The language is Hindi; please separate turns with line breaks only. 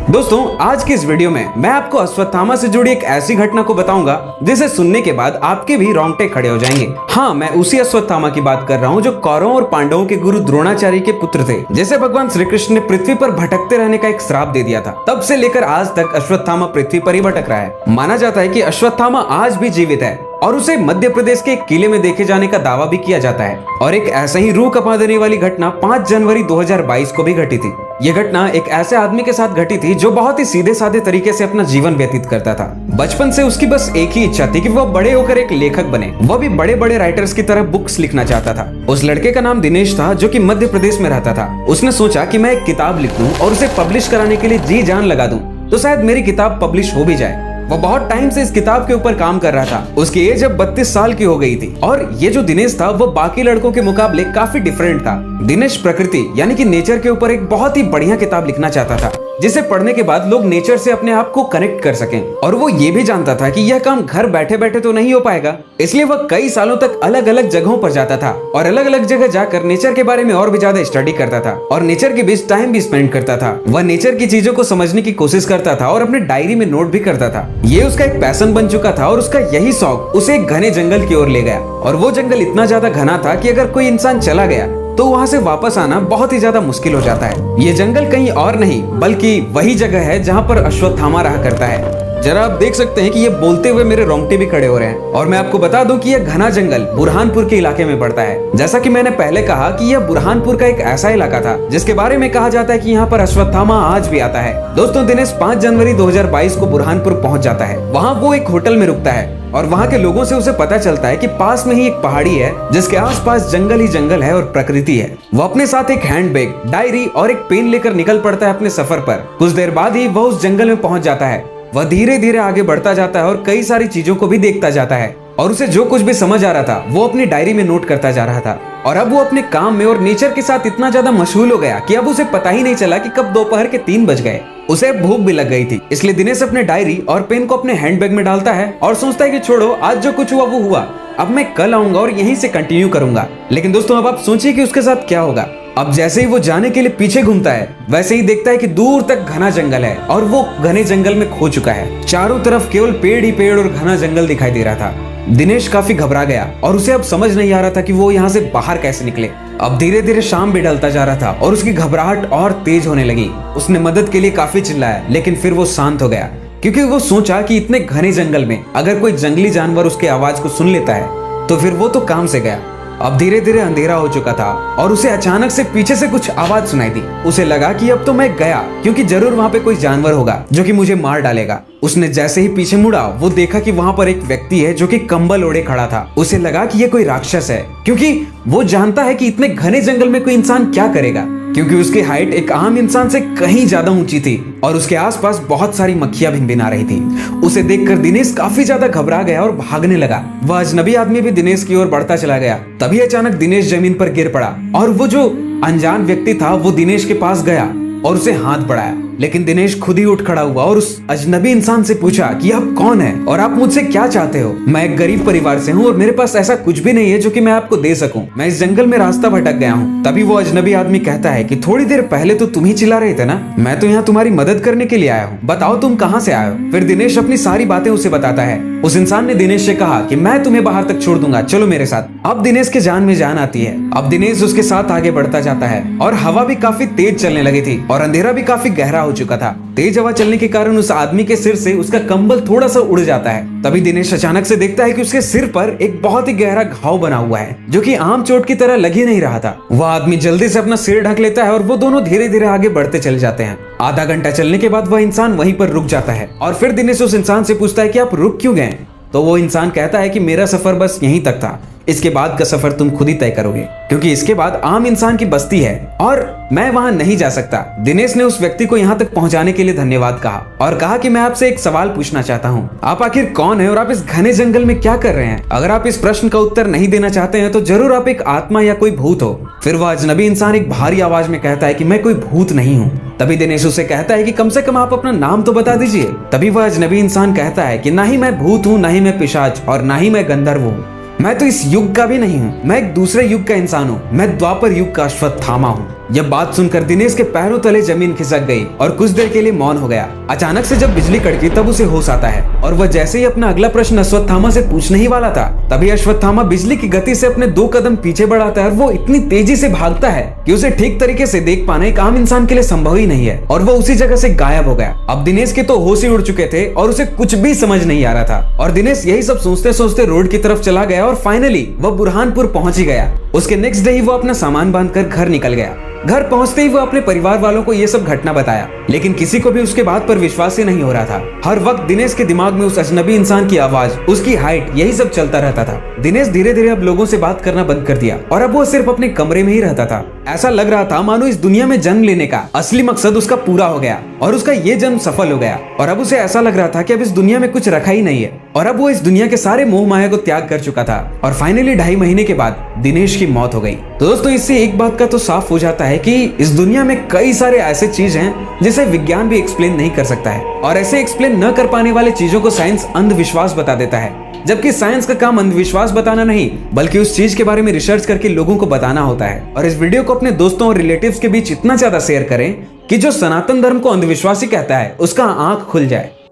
दोस्तों, आज की इस वीडियो में मैं आपको अश्वत्थामा से जुड़ी एक ऐसी घटना को बताऊंगा जिसे सुनने के बाद आपके भी रोंगटे खड़े हो जाएंगे। हाँ, मैं उसी अश्वत्थामा की बात कर रहा हूँ जो कौरवों और पांडवों के गुरु द्रोणाचार्य के पुत्र थे, जिसे भगवान श्री कृष्ण ने पृथ्वी पर भटकते रहने का एक श्राप दे दिया था। तब से लेकर आज तक अश्वत्थामा पृथ्वी पर ही भटक रहा है। माना जाता है कि अश्वत्थामा आज भी जीवित है और उसे मध्य प्रदेश के एक किले में देखे जाने का दावा भी किया जाता है। और एक ऐसे ही रूह कपा देने वाली घटना 5 जनवरी 2022 को भी घटी थी। ये घटना एक ऐसे आदमी के साथ घटी थी जो बहुत ही सीधे साधे तरीके से अपना जीवन व्यतीत करता था। बचपन से उसकी बस एक ही इच्छा थी कि वह बड़े होकर एक लेखक बने। वह भी बड़े बड़े राइटर्स की तरह बुक्स लिखना चाहता था। उस लड़के का नाम दिनेश था जो कि मध्य प्रदेश में रहता था। उसने सोचा कि मैं एक किताब लिख दूं और उसे पब्लिश कराने के लिए जी जान लगा दूं तो शायद मेरी किताब पब्लिश हो भी जाए। वो बहुत टाइम से इस किताब के ऊपर काम कर रहा था। उसकी एज अब 32 साल की हो गई थी और ये जो दिनेश था वो बाकी लड़कों के मुकाबले काफी डिफरेंट था। दिनेश प्रकृति यानी कि नेचर के ऊपर एक बहुत ही बढ़िया किताब लिखना चाहता था जिसे पढ़ने के बाद लोग नेचर से अपने आप को कनेक्ट कर सकें। और वो ये भी जानता था कि यह काम घर बैठे बैठे तो नहीं हो पाएगा, इसलिए वह कई सालों तक अलग अलग जगहों पर जाता था और अलग अलग जगह जाकर नेचर के बारे में और भी ज्यादा स्टडी करता था और नेचर के बीच टाइम भी स्पेंड करता था। वह नेचर की चीजों को समझने की कोशिश करता था और अपने डायरी में नोट भी करता था। ये उसका एक पैशन बन चुका था और उसका यही शौक उसे एक घने जंगल की ओर ले गया। और वो जंगल इतना ज्यादा घना था कि अगर कोई इंसान चला गया तो वहाँ से वापस आना बहुत ही ज्यादा मुश्किल हो जाता है। ये जंगल कहीं और नहीं बल्कि वही जगह है जहाँ पर अश्वत्थामा रहा करता है। जरा आप देख सकते हैं कि ये बोलते हुए मेरे रोंगटे भी खड़े हो रहे हैं। और मैं आपको बता दूं कि यह घना जंगल बुरहानपुर के इलाके में पड़ता है। जैसा कि मैंने पहले कहा कि यह बुरहानपुर का एक ऐसा इलाका था जिसके बारे में कहा जाता है कि यहाँ पर अश्वत्थामा आज भी आता है। दोस्तों, दिनेश 5 जनवरी 2022 को बुरहानपुर पहुंच जाता है। वहाँ वो एक होटल में रुकता है और वहाँ के लोगों से उसे पता चलता है कि पास में ही एक पहाड़ी है जिसके आसपास जंगल ही जंगल है और प्रकृति है। वो अपने साथ एक हैंडबैग, डायरी और एक पेन लेकर निकल पड़ता है अपने सफर पर। कुछ देर बाद ही वह उस जंगल में पहुंच जाता है। वह धीरे धीरे आगे बढ़ता जाता है और कई सारी चीजों को भी देखता जाता है और उसे जो कुछ भी समझ आ रहा था वो अपनी डायरी में नोट करता जा रहा था। और अब वो अपने काम में और नेचर के साथ इतना ज्यादा मशगूल हो गया कि अब उसे पता ही नहीं चला कि कब दोपहर के 3 बज गए। उसे भूख भी लग गई थी, इसलिए दिनेश अपने डायरी और पेन को अपने हैंडबैग में डालता है और सोचता है कि छोड़ो, आज जो कुछ हुआ वो हुआ, अब मैं कल आऊंगा और यहीं से कंटिन्यू करूंगा। लेकिन दोस्तों, अब आप सोचिए कि उसके साथ क्या होगा। अब जैसे ही वो जाने के लिए पीछे घूमता है वैसे ही देखता है कि दूर तक घना जंगल है और वो घने जंगल में खो चुका है। चारों तरफ केवल पेड़ ही पेड़ और घना जंगल दिखाई दे रहा था। दिनेश काफी घबरा गया और उसे अब समझ नहीं आ रहा था कि वो यहाँ से बाहर कैसे निकले। अब धीरे धीरे शाम भी ढलता जा रहा था और उसकी घबराहट और तेज होने लगी। उसने मदद के लिए काफी चिल्लाया लेकिन फिर वो शांत हो गया क्योंकि वो सोचा कि इतने घने जंगल में अगर कोई जंगली जानवर उसके आवाज को सुन लेता है तो फिर वो तो काम से गया। अब धीरे धीरे अंधेरा हो चुका था और उसे अचानक से पीछे से कुछ आवाज सुनाई दी। उसे लगा कि अब तो मैं गया क्योंकि जरूर वहाँ पे कोई जानवर होगा जो कि मुझे मार डालेगा। उसने जैसे ही पीछे मुड़ा वो देखा कि वहाँ पर एक व्यक्ति है जो कि कंबल ओढ़े खड़ा था। उसे लगा कि ये कोई राक्षस है क्योंकि वो जानता है कि इतने घने जंगल में कोई इंसान क्या करेगा, क्योंकि उसकी हाइट एक आम इंसान से कहीं ज्यादा ऊंची थी और उसके आसपास बहुत सारी मक्खियां भिनभिना रही थी। उसे देखकर दिनेश काफी ज्यादा घबरा गया और भागने लगा। वह अजनबी आदमी भी दिनेश की ओर बढ़ता चला गया। तभी अचानक दिनेश जमीन पर गिर पड़ा और वो जो अनजान व्यक्ति था वो दिनेश के पास गया और उसे हाथ बढ़ाया। लेकिन दिनेश खुद ही उठ खड़ा हुआ और उस अजनबी इंसान से पूछा कि आप कौन हैं और आप मुझसे क्या चाहते हो। मैं एक गरीब परिवार से हूँ और मेरे पास ऐसा कुछ भी नहीं है जो कि मैं आपको दे सकूं। मैं इस जंगल में रास्ता भटक गया हूँ। तभी वो अजनबी आदमी कहता है कि थोड़ी देर पहले तो तुम ही चिल्ला रहे थे ना, मैं तो यहाँ तुम्हारी मदद करने के लिए आया हूँ, बताओ तुम कहाँ से आए हो। फिर दिनेश अपनी सारी बातें उसे बताता है। उस इंसान ने दिनेश से कहा कि मैं तुम्हें बाहर तक छोड़ दूंगा, चलो मेरे साथ। अब दिनेश के जान में जान आती है। अब दिनेश उसके साथ आगे बढ़ता जाता है और हवा भी काफी तेज चलने लगी थी और अंधेरा भी काफी गहरा हो चुका था। तेज हवा चलने के कारण उस आदमी के सिर से उसका कंबल थोड़ा सा उड़ जाता है। तभी दिनेश अचानक से देखता है कि उसके सिर पर एक बहुत ही गहरा घाव बना हुआ है जो कि आम चोट की तरह लग ही नहीं रहा था। वह आदमी जल्दी से अपना सिर ढक लेता है और वो दोनों धीरे धीरे आगे बढ़ते चले जाते हैं। आधा घंटा चलने के बाद वह इंसान वहीं पर रुक जाता है और फिर दिनेश उस इंसान से पूछता है कि आप रुक क्यों गए। तो वो इंसान कहता है कि मेरा सफर बस यहीं तक था, इसके बाद का सफर तुम खुद ही तय करोगे क्योंकि इसके बाद आम इंसान की बस्ती है और मैं वहां नहीं जा सकता। दिनेश ने उस व्यक्ति को यहाँ तक पहुँचाने के लिए धन्यवाद कहा और कहा कि मैं आपसे एक सवाल पूछना चाहता हूँ, आप आखिर कौन है और आप इस घने जंगल में क्या कर रहे हैं। अगर आप इस प्रश्न का उत्तर नहीं देना चाहते हैं तो जरूर आप एक आत्मा या कोई भूत हो। फिर वह अजनबी इंसान एक भारी आवाज में कहता है कि मैं कोई भूत नहीं हूँ। तभी दिनेश उसे कहता है कि कम से कम आप अपना नाम तो बता दीजिए। तभी वह अजनबी इंसान कहता है कि ना ही मैं भूत हूँ, ना ही मैं पिशाच और ना ही मैं गंधर्व हूँ। मैं तो इस युग का भी नहीं हूँ, मैं एक दूसरे युग का इंसान हूँ। मैं द्वापर युग का अश्वत्थामा हूँ। यह बात सुनकर दिनेश के पैरों तले जमीन खिसक गई और कुछ देर के लिए मौन हो गया। अचानक से जब बिजली कड़की तब उसे होश आता है और वह जैसे ही अपना अगला प्रश्न अश्वत्थामा से पूछने ही वाला था, तभी अश्वत्थामा बिजली की गति से अपने 2 कदम पीछे बढ़ाता है और वो इतनी तेजी से भागता है कि उसे ठीक तरीके से देख पाना एक आम इंसान के लिए संभव ही नहीं है और वो उसी जगह से गायब हो गया। अब दिनेश के तो होश ही उड़ चुके थे और उसे कुछ भी समझ नहीं आ रहा था और दिनेश यही सब सोचते सोचते रोड की तरफ चला गया और फाइनली वह बुरहानपुर पहुंच ही गया। उसके नेक्स्ट डे ही वो अपना सामान बांधकर घर निकल गया। घर पहुंचते ही वो अपने परिवार वालों को ये सब घटना बताया, लेकिन किसी को भी उसके बात पर विश्वास ही नहीं हो रहा था। हर वक्त दिनेश के दिमाग में उस अजनबी इंसान की आवाज, उसकी हाइट, यही सब चलता रहता था। दिनेश धीरे धीरे अब लोगों से बात करना बंद कर दिया और अब वो सिर्फ अपने कमरे में ही रहता था। ऐसा लग रहा था मानो इस दुनिया में जन्म लेने का असली मकसद उसका पूरा हो गया और उसका ये जन्म सफल हो गया और अब उसे ऐसा लग रहा था कि अब इस दुनिया में कुछ रखा ही नहीं है और अब वो इस दुनिया के सारे मोह माया को त्याग कर चुका था। और फाइनली 2.5 महीने के बाद दिनेश की मौत हो गई। तो दोस्तों, इससे एक बात का तो साफ हो जाता है कि इस दुनिया में कई सारे ऐसे चीज हैं जिसे विज्ञान भी एक्सप्लेन नहीं कर सकता है और ऐसे एक्सप्लेन न कर पाने वाले चीजों को साइंस अंधविश्वास बता देता है, जबकि साइंस का काम अंधविश्वास बताना नहीं बल्कि उस चीज के बारे में रिसर्च करके लोगों को बताना होता है। और इस वीडियो को अपने दोस्तों और रिलेटिव्स के बीच इतना ज्यादा शेयर करें कि जो सनातन धर्म को अंधविश्वासी कहता है उसका आंख खुल जाए।